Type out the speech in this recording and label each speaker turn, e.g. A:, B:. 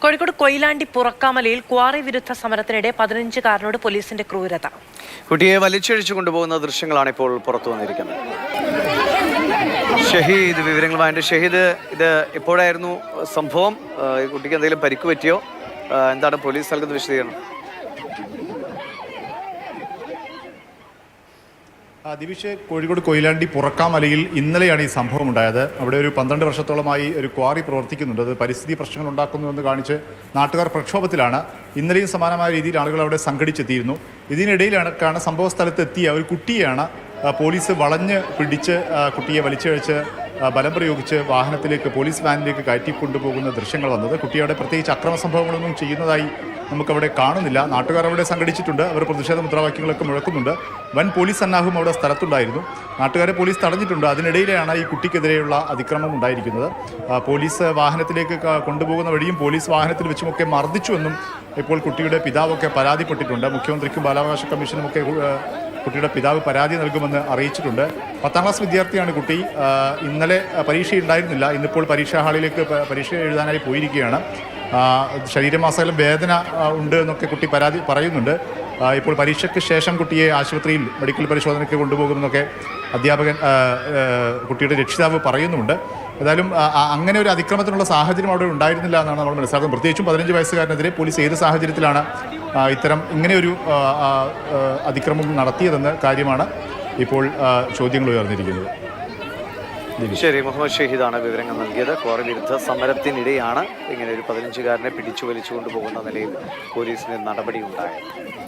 A: Kozhikode Koyilandy പുറക്കാമലയിൽ quarry വിരുദ്ധ സമരത്തിനിടെ 15-കാരനോട് പോലീസിന്റെ ക്രൂരത.
B: കുട്ടിയെ വലിച്ചിഴച്ചു കൊണ്ടുപോകുന്ന ദൃശ്യങ്ങളാണ് ഇപ്പോൾ പുറത്തു വന്നിരിക്കുന്നത്. ഷഹീദ് വിവരങ്ങളുമായിട്ട്. ഷഹീദ്, ഇത് എപ്പോഴായിരുന്നു സംഭവം? ഈ കുട്ടിക്ക് എന്തെങ്കിലും പരിക്ക് പറ്റിയോ? എന്താണ് പോലീസ് നൽകുന്ന വിശദീകരണം?
C: ദിവിഷ്, കോഴിക്കോട് കൊയിലാണ്ടി പുറക്കാമലയിൽ ഇന്നലെയാണ് ഈ സംഭവം ഉണ്ടായത്. അവിടെ ഒരു 12 വർഷത്തോളമായി ഒരു ക്വാറി പ്രവർത്തിക്കുന്നുണ്ട്. അത് പരിസ്ഥിതി പ്രശ്നങ്ങൾ ഉണ്ടാക്കുന്നുവെന്ന് കാണിച്ച് നാട്ടുകാർ പ്രക്ഷോഭത്തിലാണ്. ഇന്നലെയും സമാനമായ രീതിയിൽ ആളുകൾ അവിടെ സംഘടിച്ചെത്തിയിരുന്നു. ഇതിനിടയിലാണ് സംഭവ സ്ഥലത്തെത്തിയ ഒരു കുട്ടിയെയാണ് പോലീസ് വളഞ്ഞ് പിടിച്ച് കുട്ടിയെ വലിച്ചിഴച്ച് ബലം പ്രയോഗിച്ച് വാഹനത്തിലേക്ക്, പോലീസ് വാനിലേക്ക് കയറ്റിക്കൊണ്ടുപോകുന്ന ദൃശ്യങ്ങൾ വന്നത്. കുട്ടിയുടെ പ്രത്യേകിച്ച് അക്രമ സംഭവങ്ങളൊന്നും ചെയ്യുന്നതായി നമുക്കവിടെ കാണുന്നില്ല. നാട്ടുകാർ അവിടെ സംഘടിച്ചിട്ടുണ്ട്. അവർ പ്രതിഷേധ മുദ്രാവാക്യങ്ങളൊക്കെ മുഴക്കുന്നുണ്ട്. വൻ പോലീസ് സന്നാഹവും അവിടെ സ്ഥലത്തുണ്ടായിരുന്നു. നാട്ടുകാരെ പോലീസ് തടഞ്ഞിട്ടുണ്ട്. അതിനിടയിലാണ് ഈ കുട്ടിക്കെതിരെയുള്ള അതിക്രമം ഉണ്ടായിരിക്കുന്നത്. പോലീസ് വാഹനത്തിലേക്ക് കൊണ്ടുപോകുന്ന വഴിയും പോലീസ് വാഹനത്തിൽ വെച്ചുമൊക്കെ മർദ്ദിച്ചുവെന്നും ഇപ്പോൾ കുട്ടിയുടെ പിതാവൊക്കെ പരാതിപ്പെട്ടിട്ടുണ്ട്. മുഖ്യമന്ത്രിക്കും ബാലാവകാശ കമ്മീഷനുമൊക്കെ കുട്ടിയുടെ പിതാവ് പരാതി നൽകുമെന്ന് അറിയിച്ചിട്ടുണ്ട്. 10ാം ക്ലാസ് വിദ്യാർത്ഥിയാണ് കുട്ടി. ഇന്നലെ പരീക്ഷയുണ്ടായിരുന്നില്ല. ഇന്നിപ്പോൾ പരീക്ഷാ ഹാളിലേക്ക് പരീക്ഷ എഴുതാനായി പോയിരിക്കുകയാണ്. ശരീരമാസകലം വേദന ഉണ്ട് എന്നൊക്കെ കുട്ടി പരാതി പറയുന്നുണ്ട്. ഇപ്പോൾ പരീക്ഷയ്ക്ക് ശേഷം കുട്ടിയെ ആശുപത്രിയിൽ മെഡിക്കൽ പരിശോധനയ്ക്ക് കൊണ്ടുപോകുമെന്നൊക്കെ അധ്യാപകൻ, കുട്ടിയുടെ രക്ഷിതാവ് പറയുന്നുണ്ട്. ഏതായാലും അങ്ങനെ ഒരു അതിക്രമത്തിനുള്ള സാഹചര്യം അവിടെ ഉണ്ടായിരുന്നില്ല എന്നാണ് നമ്മൾ മനസ്സിലാക്കുന്നത്. പ്രത്യേകിച്ചും 15 വയസ്സുകാരനെതിരെ പോലീസ് ഏത് സാഹചര്യത്തിലാണ് ഇങ്ങനെയൊരു അതിക്രമം നടത്തിയതെന്ന കാര്യമാണ് ഇപ്പോൾ ചോദ്യങ്ങൾ ഉയർന്നിരിക്കുന്നത്.
B: ശരി, മുഹമ്മദ് ഷഹീദാണ് വിവരങ്ങൾ നൽകിയത്. ക്വാറി വിരുദ്ധ സമരത്തിനിടെയാണ് ഇങ്ങനെ ഒരു 15-കാരനെ പിടിച്ചു വലിച്ചുകൊണ്ടുപോകുന്ന നിലയിൽ പോലീസിന് നടപടി ഉണ്ടായത്.